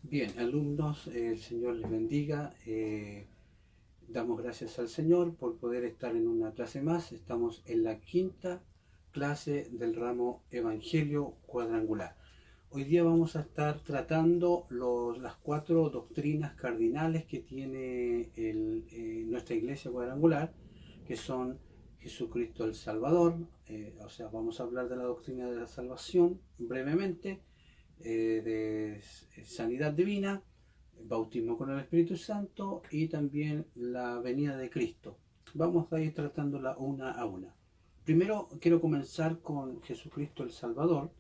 Bien, alumnos, el Señor les bendiga. Damos gracias al Señor por poder estar en una clase más. Estamos en la quinta clase del ramo Evangelio Cuadrangular. Hoy día vamos a estar tratando las cuatro doctrinas cardinales que tiene nuestra iglesia cuadrangular, que son Jesucristo el Salvador. O sea, vamos a hablar de la doctrina de la salvación brevemente, de sanidad divina, bautismo con el Espíritu Santo y también la venida de Cristo. Vamos a ir tratándola una a una. Primero quiero comenzar con Jesucristo el Salvador,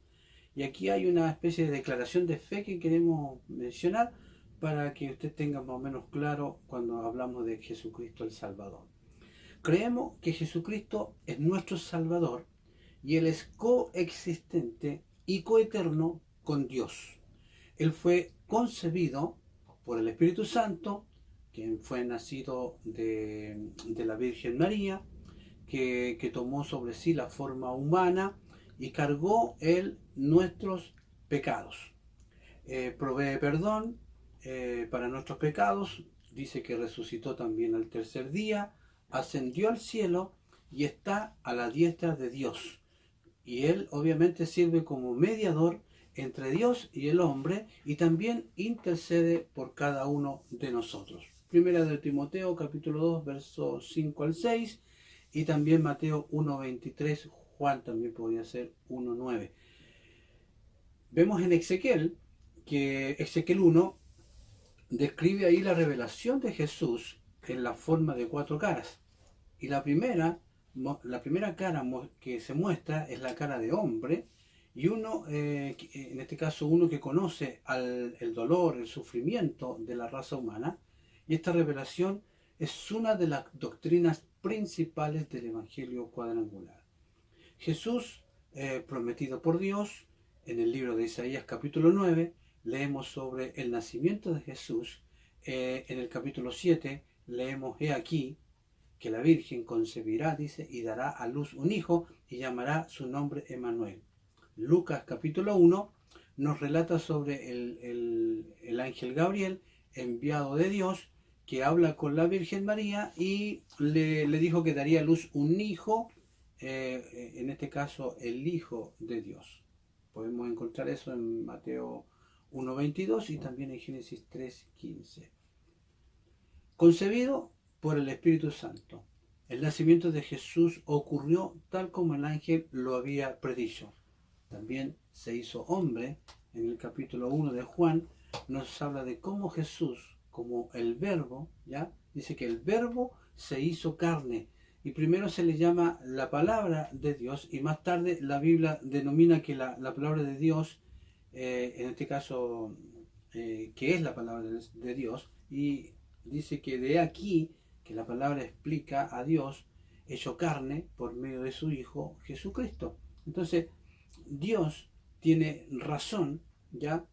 y aquí hay una especie de declaración de fe que queremos mencionar para que usted tenga más o menos claro cuando hablamos de Jesucristo el Salvador. Creemos que Jesucristo es nuestro Salvador y Él es coexistente y coeterno con Dios. Él fue concebido por el Espíritu Santo, quien fue nacido de la Virgen María, que tomó sobre sí la forma humana y cargó Él nuestros pecados. Provee perdón para nuestros pecados, dice que resucitó también al tercer día, ascendió al cielo y está a la diestra de Dios. Y Él obviamente sirve como mediador entre Dios y el hombre y también intercede por cada uno de nosotros. Primera de Timoteo capítulo 2 versos 5 al 6 y también Mateo 1:23, Juan también podría ser 1:9. Vemos en Ezequiel que Ezequiel 1 describe ahí la revelación de Jesús en la forma de cuatro caras. Y la primera cara que se muestra es la cara de hombre, y uno, en este caso uno que conoce el dolor, el sufrimiento de la raza humana, y esta revelación es una de las doctrinas principales del Evangelio cuadrangular. Jesús, prometido por Dios, en el libro de Isaías capítulo 9, leemos sobre el nacimiento de Jesús. En el capítulo 7 leemos, he aquí, que la Virgen concebirá, dice, y dará a luz un hijo y llamará su nombre Emmanuel. Lucas capítulo 1 nos relata sobre el ángel Gabriel, enviado de Dios, que habla con la Virgen María y le dijo que daría a luz un hijo, en este caso el Hijo de Dios. Podemos encontrar eso en Mateo 1:22 y también en Génesis 3:15. Concebido por el Espíritu Santo. El nacimiento de Jesús ocurrió tal como el ángel lo había predicho. También se hizo hombre. En el capítulo 1 de Juan nos habla de cómo Jesús, como el verbo, ¿ya? Dice que el verbo se hizo carne. Y primero se le llama la palabra de Dios y más tarde la Biblia denomina que la palabra de Dios, en este caso, que es la palabra de Dios, y dice que de aquí que la palabra explica a Dios hecho carne por medio de su Hijo Jesucristo. Entonces, Dios tiene razón, ya,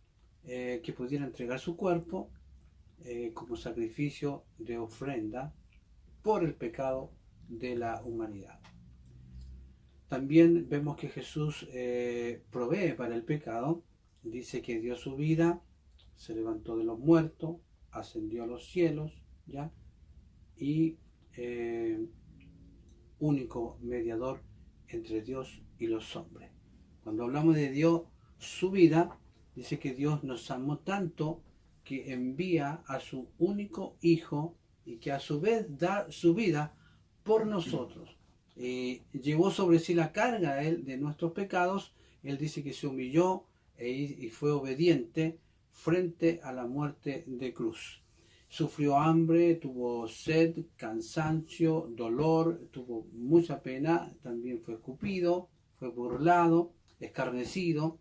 que pudiera entregar su cuerpo como sacrificio de ofrenda por el pecado de la humanidad. También vemos que Jesús provee para el pecado. Dice que dio su vida, se levantó de los muertos, ascendió a los cielos, ¿ya? Y único mediador entre Dios y los hombres. Cuando hablamos de Dios, su vida, dice que Dios nos amó tanto que envía a su único Hijo y que a su vez da su vida por nosotros. Llevó sobre sí la carga él de nuestros pecados. Él dice que se humilló y fue obediente frente a la muerte de cruz. Sufrió hambre, tuvo sed, cansancio, dolor, tuvo mucha pena, también fue escupido, fue burlado, escarnecido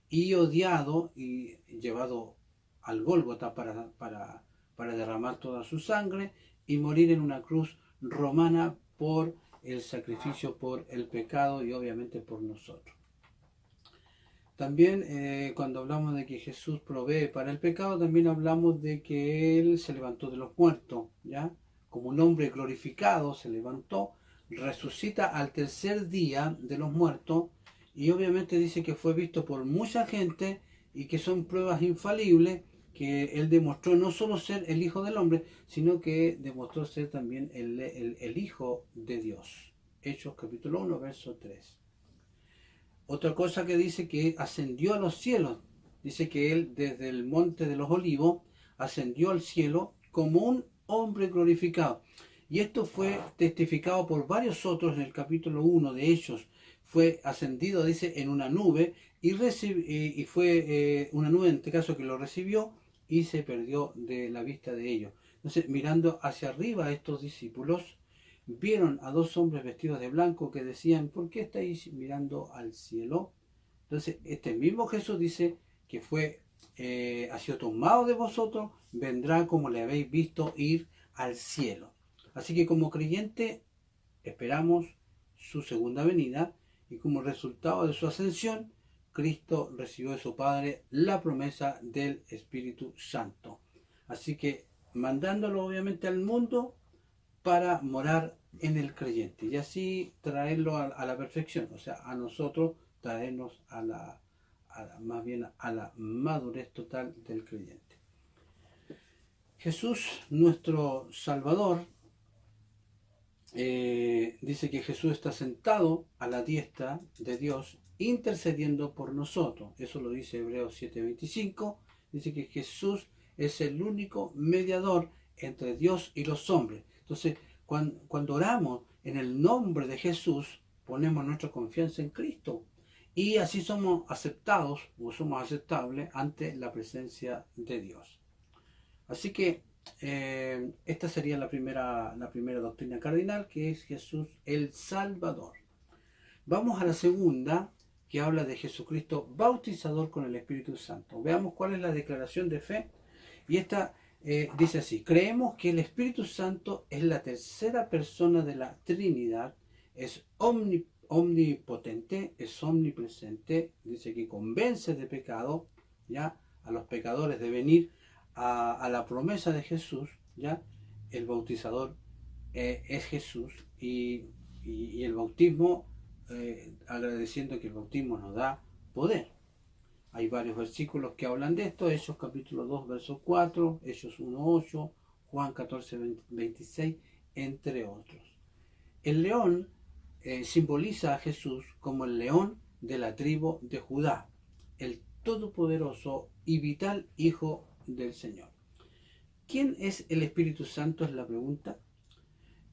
y odiado y llevado al Gólgota para derramar toda su sangre y morir en una cruz romana por el sacrificio, por el pecado y obviamente por nosotros. También cuando hablamos de que Jesús provee para el pecado, también hablamos de que Él se levantó de los muertos, ¿ya? Como un hombre glorificado se levantó, resucita al tercer día de los muertos y obviamente dice que fue visto por mucha gente y que son pruebas infalibles que él demostró no solo ser el Hijo del Hombre, sino que demostró ser también el Hijo de Dios. Hechos capítulo 1, verso 3. Otra cosa que dice que ascendió a los cielos. Dice que él desde el monte de los olivos ascendió al cielo como un hombre glorificado. Y esto fue testificado por varios otros en el capítulo 1 de Hechos. Fue ascendido, dice, en una nube y fue una nube en este caso que lo recibió y se perdió de la vista de ellos. Entonces, mirando hacia arriba estos discípulos, vieron a dos hombres vestidos de blanco que decían, ¿por qué estáis mirando al cielo? Entonces, este mismo Jesús dice que ha sido tomado de vosotros, vendrá como le habéis visto ir al cielo. Así que como creyente esperamos su segunda venida y como resultado de su ascensión, Cristo recibió de su Padre la promesa del Espíritu Santo. Así que mandándolo obviamente al mundo para morar en el creyente y así traerlo a la perfección, o sea, a nosotros traernos más bien a la madurez total del creyente. Jesús, nuestro Salvador, dice que Jesús está sentado a la diestra de Dios intercediendo por nosotros. Eso lo dice Hebreos 7:25. Dice que Jesús es el único mediador entre Dios y los hombres. Entonces, cuando oramos en el nombre de Jesús, ponemos nuestra confianza en Cristo. Y así somos aceptados o somos aceptables ante la presencia de Dios. Así que esta sería la primera doctrina cardinal, que es Jesús el Salvador. Vamos a la segunda, que habla de Jesucristo bautizador con el Espíritu Santo. Veamos cuál es la declaración de fe. Y esta dice así: creemos que el Espíritu Santo es la tercera persona de la Trinidad, es omnipotente, es omnipresente, dice que convence de pecado, ya, a los pecadores de venir a la promesa de Jesús, ya. El bautizador es Jesús y el bautismo, agradeciendo que el bautismo nos da poder. Hay varios versículos que hablan de esto: Hechos capítulo 2, verso 4, Hechos 1, 8, Juan 14, 26, entre otros. El león simboliza a Jesús como el león de la tribu de Judá, el todopoderoso y vital Hijo del Señor. ¿Quién es el Espíritu Santo? Es la pregunta.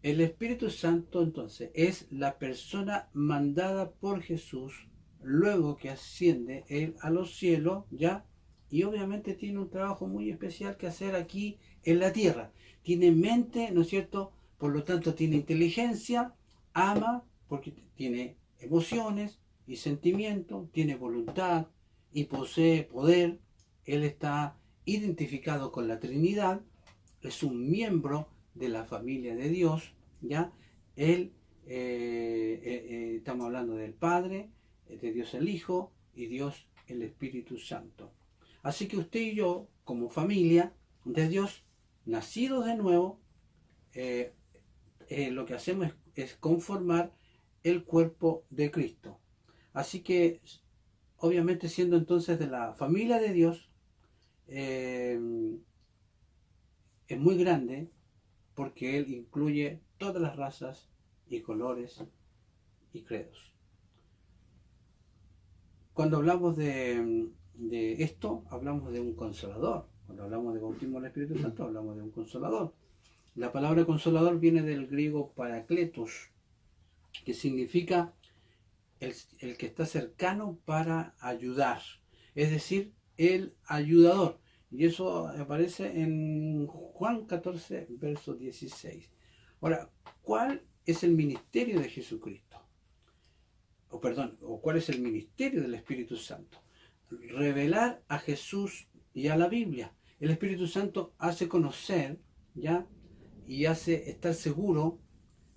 El Espíritu Santo entonces es la persona mandada por Jesús luego que asciende él a los cielos, ya, y obviamente tiene un trabajo muy especial que hacer aquí en la tierra. Tiene mente, ¿no es cierto? Por lo tanto tiene inteligencia, ama porque tiene emociones y sentimientos, tiene voluntad y posee poder. Él está identificado con la Trinidad, es un miembro de la familia de Dios, ¿ya? Él, estamos hablando del Padre, de Dios el Hijo y Dios el Espíritu Santo. Así que usted y yo, como familia de Dios, nacidos de nuevo, lo que hacemos es conformar el cuerpo de Cristo. Así que, obviamente, siendo entonces de la familia de Dios, es muy grande porque Él incluye todas las razas y colores y credos. Cuando hablamos de esto, hablamos de un consolador. Cuando hablamos de bautismo del Espíritu Santo, hablamos de un consolador. La palabra consolador viene del griego parakletos, que significa el que está cercano para ayudar. Es decir, el ayudador. Y eso aparece en Juan 14, verso 16. Ahora, ¿cuál es el ministerio de Jesucristo? ¿Cuál es el ministerio del Espíritu Santo? Revelar a Jesús y a la Biblia. El Espíritu Santo hace conocer, ¿ya? Y hace estar seguro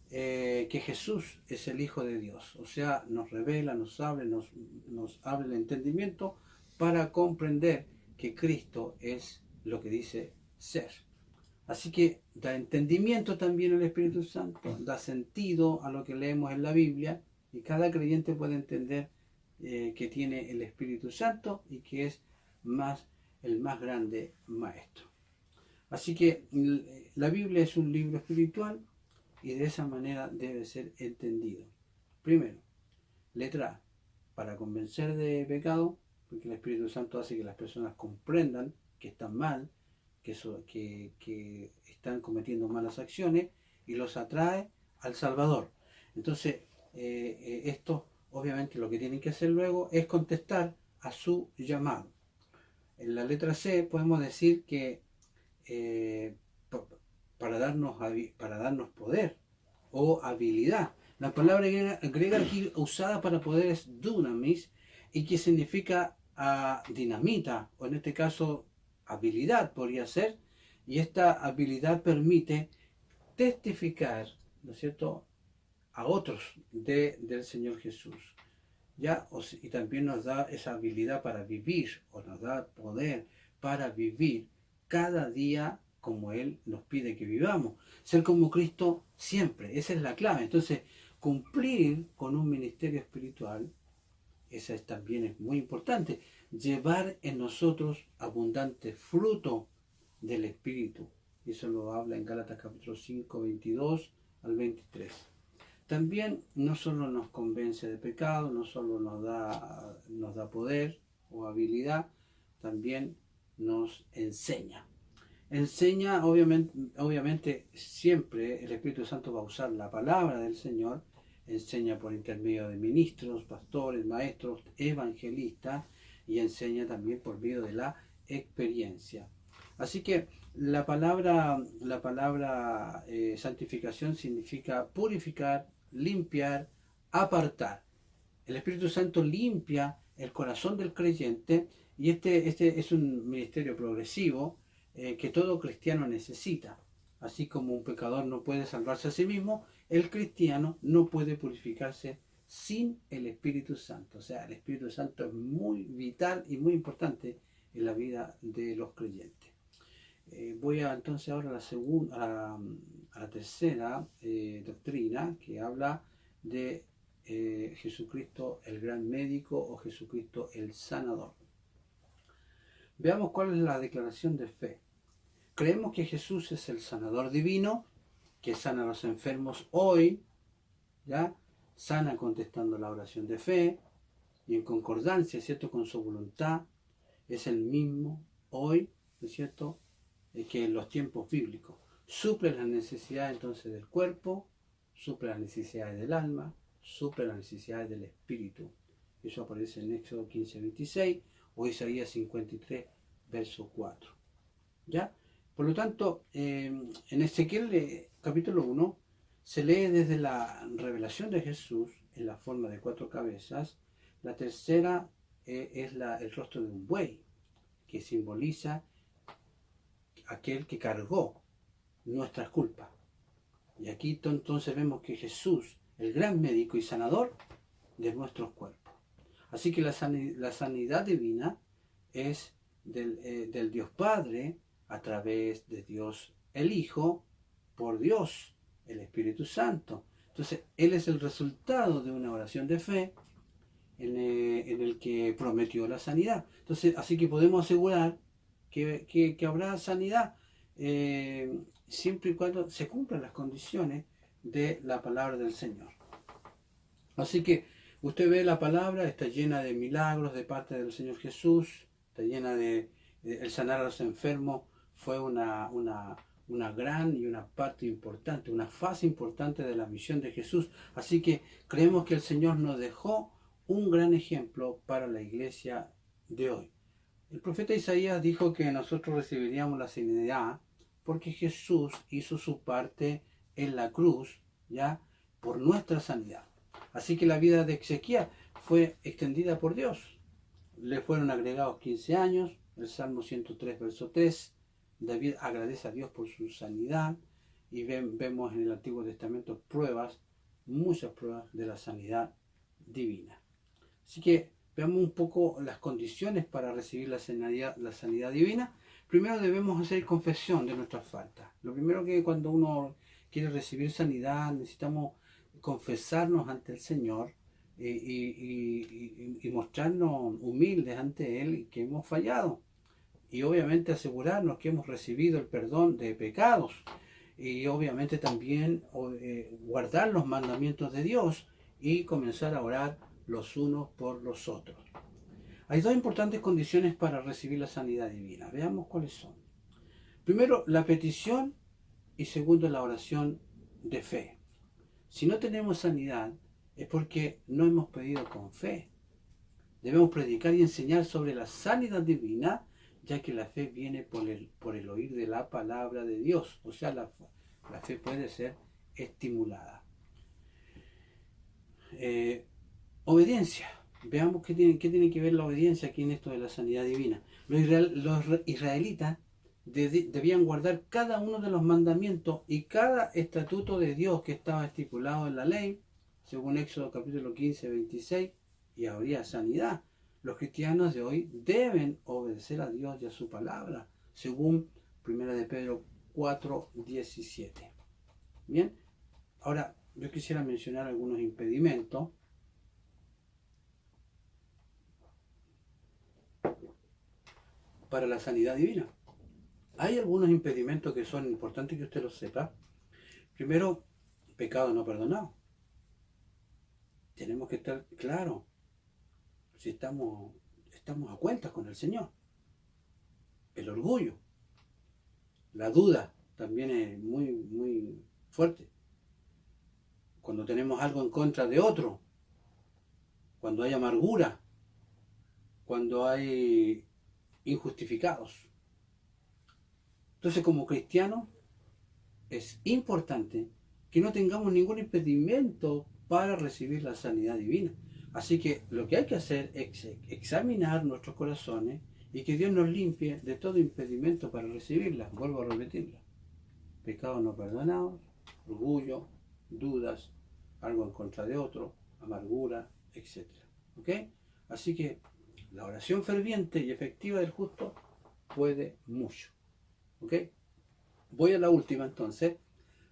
que Jesús es el Hijo de Dios. O sea, nos revela, nos abre el entendimiento para comprender que Cristo es lo que dice ser. Así que da entendimiento también el Espíritu Santo, da sentido a lo que leemos en la Biblia, y cada creyente puede entender que tiene el Espíritu Santo y que es más el más grande maestro. Así que la Biblia es un libro espiritual y de esa manera debe ser entendido. Primero, letra A, para convencer de pecado, porque el Espíritu Santo hace que las personas comprendan que están mal, que están cometiendo malas acciones y los atrae al Salvador. Entonces, esto obviamente lo que tienen que hacer luego es contestar a su llamado. En la letra C podemos decir que eh, para darnos poder o habilidad. La palabra griega aquí usada para poder es dunamis y que significa dinamita, o en este caso habilidad podría ser, y esta habilidad permite testificar, ¿no es cierto?, a otros del Señor Jesús. ¿Ya? Y también nos da esa habilidad para vivir, o nos da poder para vivir cada día como Él nos pide que vivamos. Ser como Cristo siempre, esa es la clave. Entonces, cumplir con un ministerio espiritual, también es muy importante. Llevar en nosotros abundante fruto del Espíritu. Eso lo habla en Gálatas capítulo 5, 22 al 23. También no solo nos convence de pecado, no solo nos da poder o habilidad, también nos enseña. Enseña, obviamente siempre el Espíritu Santo va a usar la palabra del Señor, enseña por intermedio de ministros, pastores, maestros, evangelistas, y enseña también por medio de la experiencia. Así que la palabra santificación significa purificar, limpiar, apartar. El Espíritu Santo limpia el corazón del creyente y este es un ministerio progresivo que todo cristiano necesita. Así como un pecador no puede salvarse a sí mismo, el cristiano no puede purificarse sin el Espíritu Santo. O sea, el Espíritu Santo es muy vital y muy importante en la vida de los creyentes. Voy entonces ahora a la tercera doctrina, que habla de Jesucristo el gran médico o Jesucristo el sanador. Veamos cuál es la declaración de fe. Creemos que Jesús es el sanador divino, que sana a los enfermos hoy, ¿ya? Sana contestando la oración de fe y en concordancia, ¿cierto?, con su voluntad. Es el mismo hoy, ¿no es cierto?, que en los tiempos bíblicos. Suple las necesidades entonces del cuerpo, suple las necesidades del alma, suple las necesidades del espíritu. Eso aparece en Éxodo 15, 26 o Isaías 53, verso 4. ¿Ya? Por lo tanto, en Ezequiel capítulo 1 se lee desde la revelación de Jesús en la forma de 4 cabezas. La tercera es el rostro de un buey, que simboliza aquel que cargó nuestras culpas. Y aquí entonces vemos que Jesús, el gran médico y sanador de nuestros cuerpos. Así que la sanidad divina es del Dios Padre, a través de Dios el Hijo, por Dios el Espíritu Santo. Entonces, Él es el resultado de una oración de fe en el que prometió la sanidad. Entonces, así que podemos asegurar que habrá sanidad siempre y cuando se cumplan las condiciones de la palabra del Señor. Así que usted ve la palabra, está llena de milagros de parte del Señor Jesús, está llena el sanar a los enfermos fue una gran y una parte importante, una fase importante de la misión de Jesús. Así que creemos que el Señor nos dejó un gran ejemplo para la iglesia de hoy. El profeta Isaías dijo que nosotros recibiríamos la sanidad porque Jesús hizo su parte en la cruz, ya, por nuestra sanidad. Así que la vida de Ezequiel fue extendida por Dios. Le fueron agregados 15 años, el Salmo 103, verso 3. David agradece a Dios por su sanidad y vemos en el Antiguo Testamento muchas pruebas de la sanidad divina. Así que veamos un poco las condiciones para recibir la sanidad divina. Primero debemos hacer confesión de nuestras faltas. Lo primero que cuando uno quiere recibir sanidad necesitamos confesarnos ante el Señor y mostrarnos humildes ante Él que hemos fallado. y obviamente asegurarnos que hemos recibido el perdón de pecados y obviamente también guardar los mandamientos de Dios y comenzar a orar los unos por los otros. Hay dos importantes condiciones para recibir la sanidad divina. Veamos cuáles son. Primero, la petición y segundo, la oración de fe. Si no tenemos sanidad es porque no hemos pedido con fe. Debemos predicar y enseñar sobre la sanidad divina, ya que la fe viene por el oír de la palabra de Dios. O sea, la fe puede ser estimulada. Obediencia. Veamos qué tiene que ver la obediencia aquí en esto de la sanidad divina. Los israelitas debían guardar cada uno de los mandamientos y cada estatuto de Dios que estaba estipulado en la ley, según Éxodo capítulo 15, 26, y habría sanidad. Los cristianos de hoy deben obedecer a Dios y a su palabra, según 1 de Pedro 4, 17. Bien, ahora yo quisiera mencionar algunos impedimentos para la sanidad divina. Hay algunos impedimentos que son importantes que usted los sepa. Primero, pecado no perdonado. Tenemos que estar claros si estamos a cuentas con el Señor. El orgullo, la duda también es muy, muy fuerte. Cuando tenemos algo en contra de otro, cuando hay amargura, cuando hay injustificados. Entonces, como cristianos, es importante que no tengamos ningún impedimento para recibir la sanidad divina. Así que lo que hay que hacer es examinar nuestros corazones y que Dios nos limpie de todo impedimento para recibirla. Vuelvo a repetirla. Pecados no perdonados, orgullo, dudas, algo en contra de otro, amargura, etc. ¿Ok? Así que la oración ferviente y efectiva del justo puede mucho. ¿Ok? Voy a la última entonces,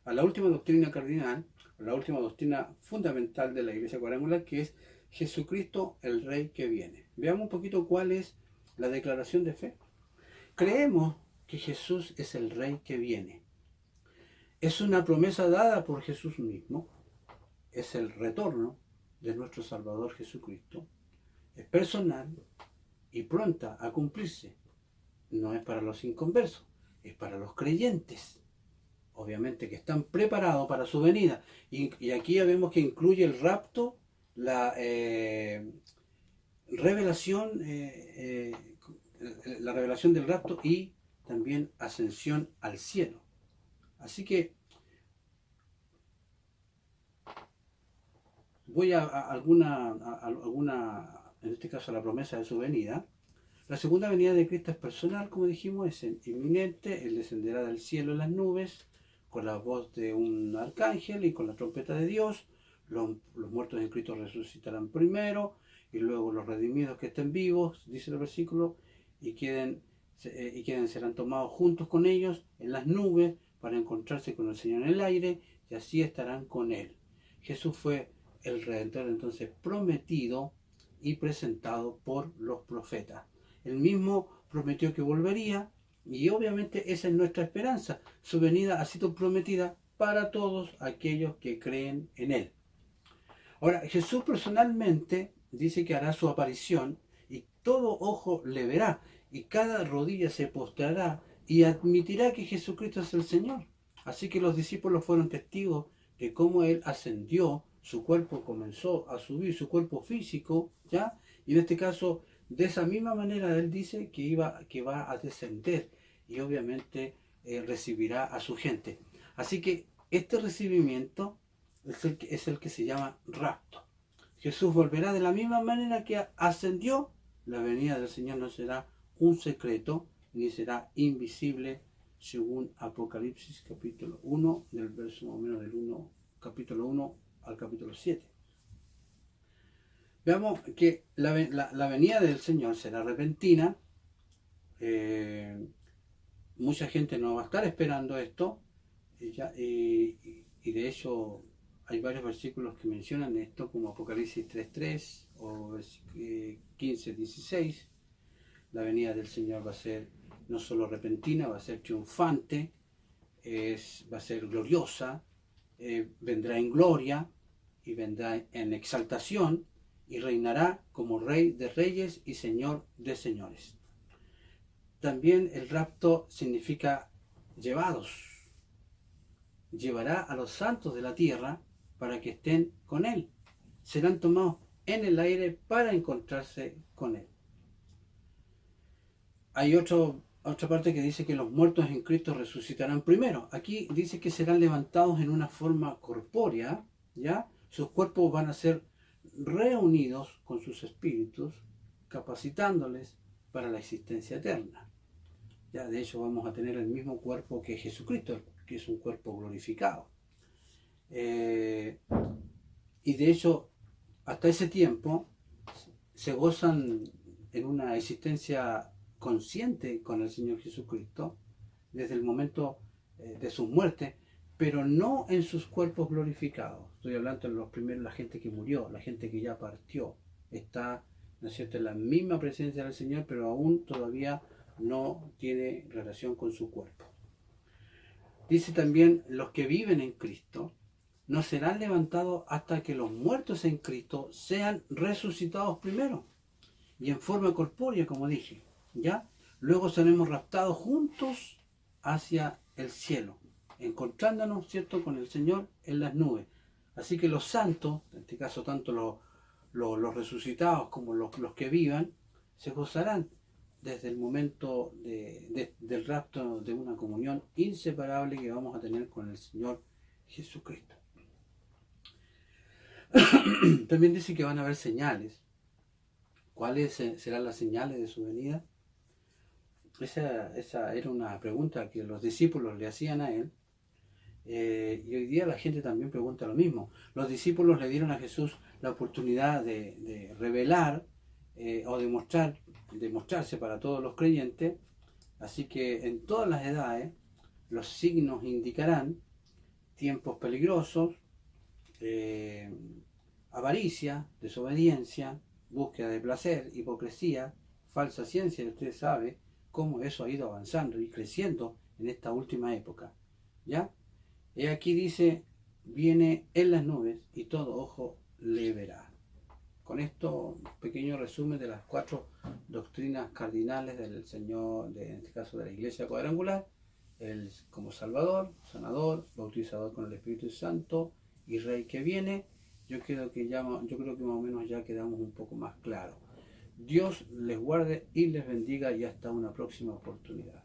a la última doctrina cardinal, a la última doctrina fundamental de la Iglesia Cuadrangular, que es Jesucristo el Rey que viene. Veamos un poquito cuál es la declaración de fe. Creemos que Jesús es el Rey que viene. Es una promesa dada por Jesús mismo. Es el retorno de nuestro Salvador Jesucristo. Es personal y pronta a cumplirse. No es para los inconversos, es para los creyentes. Obviamente que están preparados para su venida. Y aquí ya vemos que incluye el rapto, la revelación del rapto y también ascensión al cielo. Así que voy a alguna, en este caso a la promesa de su venida. La segunda venida de Cristo es personal, como dijimos, es inminente. Él descenderá del cielo en las nubes con la voz de un arcángel y con la trompeta de Dios. Los muertos en Cristo resucitarán primero y luego los redimidos que estén vivos, dice el versículo, y serán tomados juntos con ellos en las nubes para encontrarse con el Señor en el aire y así estarán con Él. Jesús fue el Redentor entonces prometido y presentado por los profetas. Él mismo prometió que volvería y obviamente esa es nuestra esperanza. Su venida ha sido prometida para todos aquellos que creen en Él. Ahora, Jesús personalmente dice que hará su aparición y todo ojo le verá y cada rodilla se postrará y admitirá que Jesucristo es el Señor. Así que los discípulos fueron testigos de cómo Él ascendió, su cuerpo comenzó a subir, su cuerpo físico, ¿ya? Y en este caso, de esa misma manera Él dice que va a descender y obviamente recibirá a su gente. Así que este recibimiento es el que se llama rapto. Jesús volverá de la misma manera que ascendió. La venida del Señor no será un secreto ni será invisible, según Apocalipsis capítulo 1, del verso más o menos del 1, capítulo 1 al capítulo 7. Veamos que la venida del Señor será repentina. Mucha gente no va a estar esperando esto. Y de hecho hay varios versículos que mencionan esto, como Apocalipsis 3.3 o 15.16. La venida del Señor va a ser no solo repentina, va a ser triunfante, va a ser gloriosa, vendrá en gloria y vendrá en exaltación y reinará como Rey de reyes y Señor de señores. También el rapto significa llevados. Llevará a los santos de la tierra para que estén con Él. Serán tomados en el aire para encontrarse con Él. Hay otra parte que dice que los muertos en Cristo resucitarán primero. Aquí dice que serán levantados en una forma corpórea, ¿ya? Sus cuerpos van a ser reunidos con sus espíritus, capacitándoles para la existencia eterna. Ya, de hecho, vamos a tener el mismo cuerpo que Jesucristo, que es un cuerpo glorificado. Y de hecho, hasta ese tiempo se gozan en una existencia consciente con el Señor Jesucristo desde el momento de su muerte, pero no en sus cuerpos glorificados. Estoy hablando de los primeros, la gente que murió, la gente que ya partió, está, ¿no es cierto?, en la misma presencia del Señor, pero aún todavía no tiene relación con su cuerpo. Dice también, los que viven en Cristo no serán levantados hasta que los muertos en Cristo sean resucitados primero, y en forma corpórea, como dije, ¿ya? Luego seremos raptados juntos hacia el cielo, encontrándonos, ¿cierto?, con el Señor en las nubes. Así que los santos, en este caso tanto los resucitados como los que vivan, se gozarán desde el momento del rapto, de una comunión inseparable que vamos a tener con el Señor Jesucristo. También dice que van a haber señales. ¿Cuáles serán las señales de su venida? Esa era una pregunta que los discípulos le hacían a él. Y hoy día la gente también pregunta lo mismo. Los discípulos le dieron a Jesús la oportunidad de revelar o demostrarse para todos los creyentes. Así que en todas las edades los signos indicarán tiempos peligrosos, avaricia, desobediencia, búsqueda de placer, hipocresía, falsa ciencia. Y usted sabe cómo eso ha ido avanzando y creciendo en esta última época, ¿ya? Y aquí dice, viene en las nubes y todo ojo le verá. Con esto, un pequeño resumen de las 4 doctrinas cardinales del Señor, en este caso de la Iglesia Cuadrangular: Él como Salvador, Sanador, Bautizador con el Espíritu Santo y Rey que viene. Yo creo que más o menos ya quedamos un poco más claros. Dios les guarde y les bendiga y hasta una próxima oportunidad.